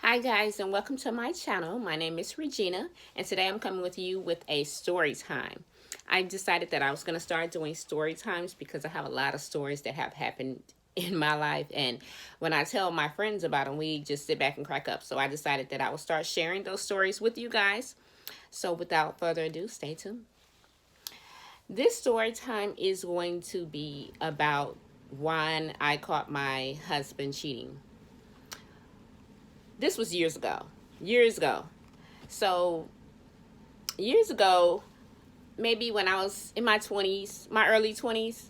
Hi guys, and welcome to my channel. My name is Regina, and today I'm coming with you with a story time. I decided that I was going to start doing story times because I have a lot of stories that have happened in my life, and when I tell my friends about them, we just sit back and crack up. So I decided that I will start sharing those stories with you guys. So without further ado, stay tuned. This story time is going to be about when I caught my husband cheating. This was years ago. Years ago. So, years ago, maybe when I was in my 20s, my early 20s,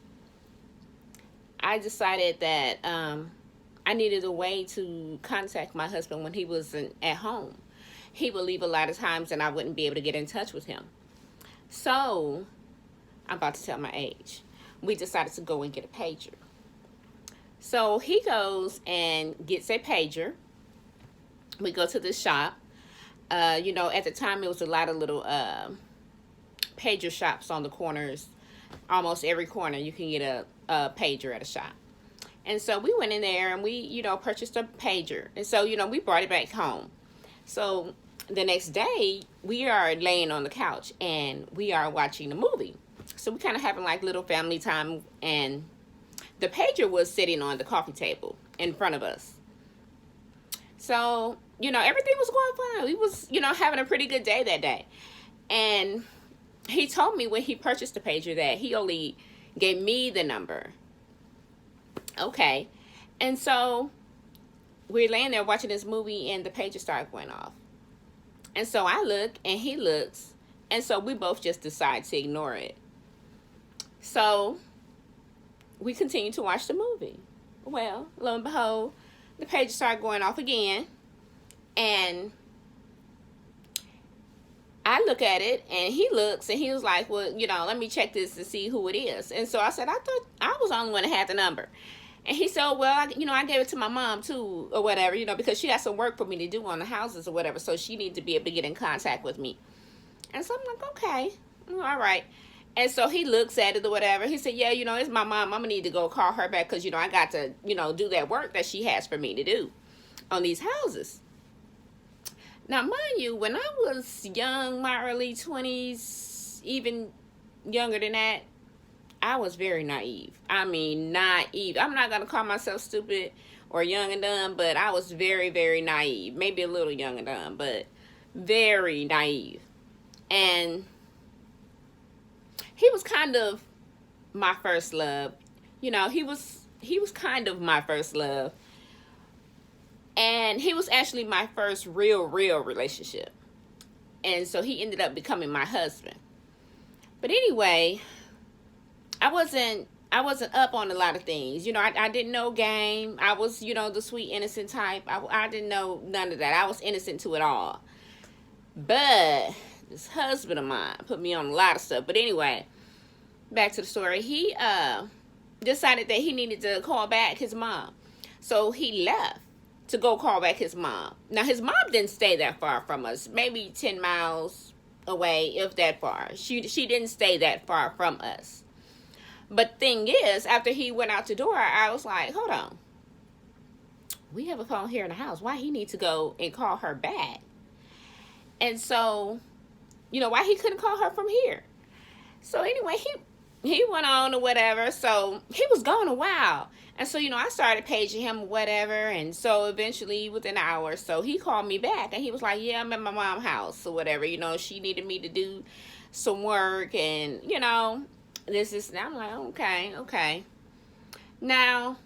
I decided that I needed a way to contact my husband when he wasn't at home. He would leave a lot of times and I wouldn't be able to get in touch with him. So, I'm about to tell my age. We decided to go and get a pager. So, he goes and gets a pager. We go to the shop. At the time it was a lot of little pager shops on the corners. Almost every corner you can get a pager at a shop. And so we went in there and we, purchased a pager. And so, we brought it back home. So the next day we are laying on the couch and we are watching the movie. So we kind of having like little family time, and the pager was sitting on the coffee table in front of us. So, everything was going fine. We was, having a pretty good day that day. And he told me when he purchased the pager that he only gave me the number. Okay. And so we're laying there watching this movie and the pager started going off. And so I look and he looks. And so we both just decide to ignore it. So we continue to watch the movie. Well, lo and behold, the pager started going off again. And I look at it and he looks and he was like, well, let me check this to see who it is. And so I said, I thought I was the only one that had the number. And he said, well, I gave it to my mom too, or whatever, because she has some work for me to do on the houses or whatever. So she needs to be able to get in contact with me. And so I'm like, okay, all right. And so he looks at it or whatever. He said, yeah, it's my mom. I'm going to need to go call her back because, I got to, do that work that she has for me to do on these houses. Now, mind you, when I was young, my early 20s, even younger than that, I was very naive. I mean, naive. I'm not going to call myself stupid or young and dumb, but I was very, very naive. Maybe a little young and dumb, but very naive. And he was kind of my first love. He was kind of my first love. And he was actually my first real relationship. And so he ended up becoming my husband. But anyway, I wasn't up on a lot of things. I didn't know game. I was, the sweet innocent type. I didn't know none of that. I was innocent to it all. But this husband of mine put me on a lot of stuff. But anyway, back to the story. He decided that he needed to call back his mom. So he left to go call back his mom. Now, his mom didn't stay that far from us, maybe 10 miles away, if that far. She didn't stay that far from us. But thing is, after he went out the door, I was like, hold on. We have a phone here in the house. Why he need to go and call her back? And so, why he couldn't call her from here? So anyway, he went on or whatever. So he was gone a while. And so, I started paging him or whatever. And so eventually within an hour or so, he called me back. And he was like, yeah, I'm at my mom's house or whatever. She needed me to do some work and, this is, I'm like, okay. Now,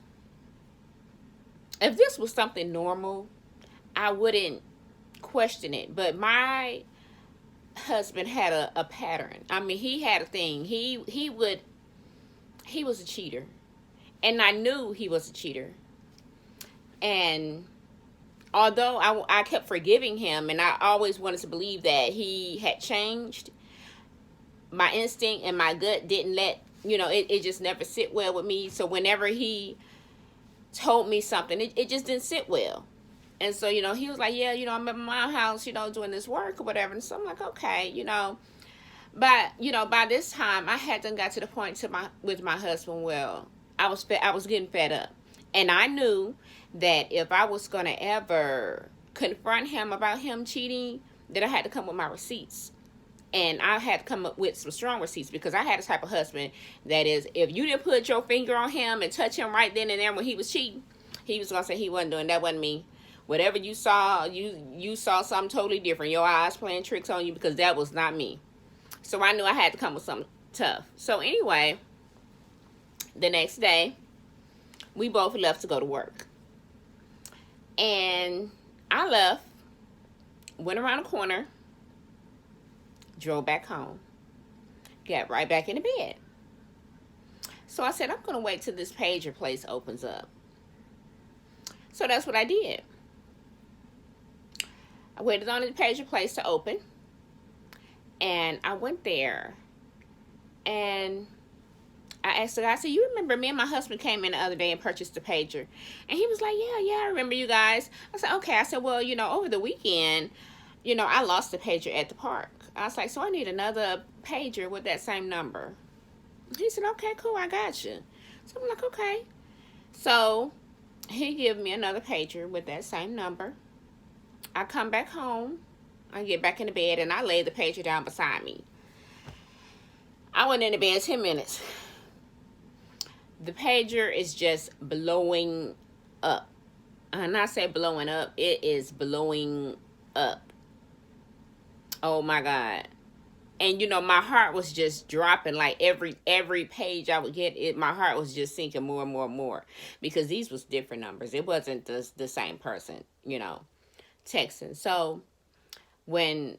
if this was something normal, I wouldn't question it. But my husband had a pattern. I mean, he had a thing. He was a cheater. And I knew he was a cheater. And although I kept forgiving him and I always wanted to believe that he had changed, my instinct and my gut didn't let, it just never sit well with me. So whenever he told me something, it just didn't sit well. And so, he was like, yeah, I'm at my house, doing this work or whatever. And so I'm like, okay, But, by this time, I had done got to the point with my husband, well, I was getting fed up. And I knew that if I was going to ever confront him about him cheating, then I had to come with my receipts. And I had to come up with some strong receipts, because I had a type of husband that is, if you didn't put your finger on him and touch him right then and there when he was cheating, he was going to say he wasn't doing that. Wasn't me. Whatever you saw, you saw something totally different. Your eyes playing tricks on you, because that was not me. So I knew I had to come with something tough. So anyway, the next day, we both left to go to work. And I left, went around the corner, drove back home, got right back into bed. So I said, I'm going to wait till this pager place opens up. So that's what I did. I waited on the pager place to open, and I went there, and I asked the guy, I said, you remember me and my husband came in the other day and purchased a pager? And he was like, yeah, I remember you guys. I said, okay. I said, well, over the weekend, I lost the pager at the park. I was like, so I need another pager with that same number. He said, okay, cool, I got you. So I'm like, okay. So he gave me another pager with that same number. I come back home. I get back in the bed, and I lay the pager down beside me. I went into bed 10 minutes. The pager is just blowing up. And I say blowing up, it is blowing up. Oh my God. And my heart was just dropping. Like every page I would get, my heart was just sinking more and more and more, because these was different numbers. It wasn't the same person, texting. So when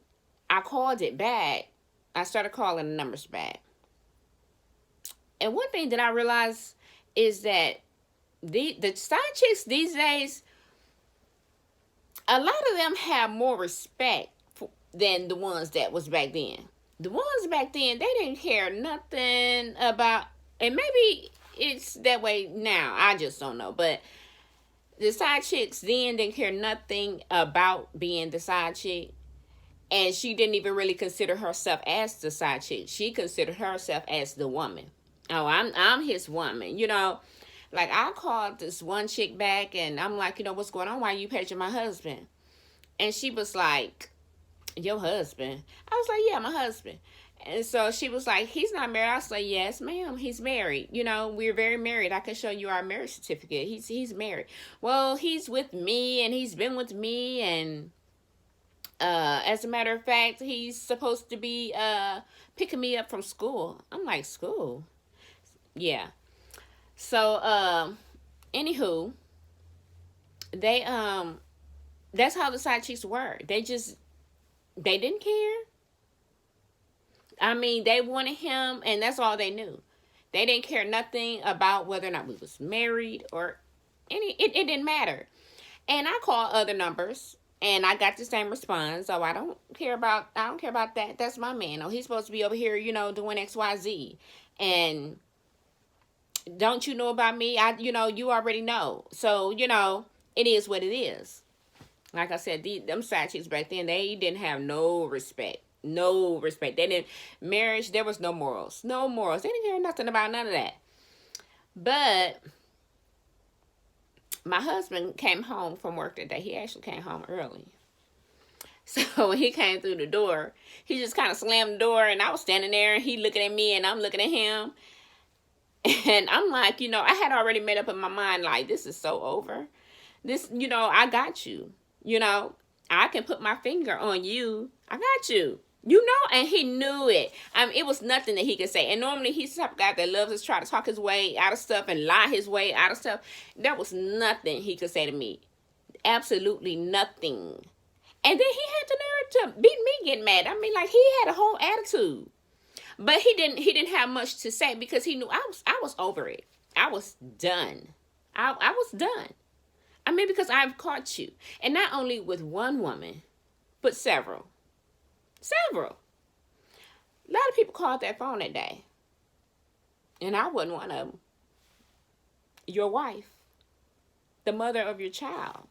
I called it back, I started calling the numbers back. And one thing that I realized is that the side chicks these days, a lot of them have more respect than the ones that was back then. The ones back then, they didn't care nothing about, and maybe it's that way now, I just don't know, but the side chicks then didn't care nothing about being the side chick, and she didn't even really consider herself as the side chick. She considered herself as the woman. Oh, I'm his woman, Like, I called this one chick back, and I'm like, what's going on? Why are you paging my husband? And she was like, your husband? I was like, yeah, my husband. And so she was like, he's not married. I was like, yes, ma'am, he's married. We're very married. I can show you our marriage certificate. He's married. Well, he's with me, and he's been with me, and as a matter of fact, he's supposed to be picking me up from school. I'm like, school? Yeah. So anywho, they that's how the side chicks were. They didn't care. I mean, they wanted him, and that's all they knew. They didn't care nothing about whether or not we was married or it didn't matter. And I called other numbers, and I got the same response. So I don't care about that. That's my man. Oh, he's supposed to be over here, doing XYZ. And don't you know about me? You already know. So, it is what it is. Like I said, them side chicks back then, they didn't have no respect. No respect. They didn't, marriage, there was no morals. No morals. They didn't care nothing about none of that. But my husband came home from work that day. He actually came home early. So when he came through the door, he just kind of slammed the door, and I was standing there, and he looking at me, and I'm looking at him. And I'm like, I had already made up in my mind, like, this is so over. This, I got you. I can put my finger on you. I got you. And he knew it. I mean, it was nothing that he could say. And normally he's the type of guy that loves to try to talk his way out of stuff and lie his way out of stuff. There was nothing he could say to me. Absolutely nothing. And then he had the nerve to beat me getting mad. I mean, like, he had a whole attitude. But he didn't have much to say, because he knew I was over it. I was done. I was done. I mean, because I've caught you. And not only with one woman, but several. Several. A lot of people called that phone that day. And I wasn't one of them. Your wife. The mother of your child.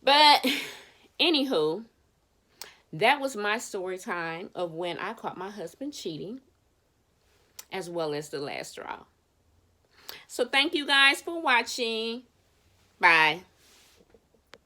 But, anywho, that was my story time of when I caught my husband cheating, as well as the last straw. So thank you guys for watching. Bye.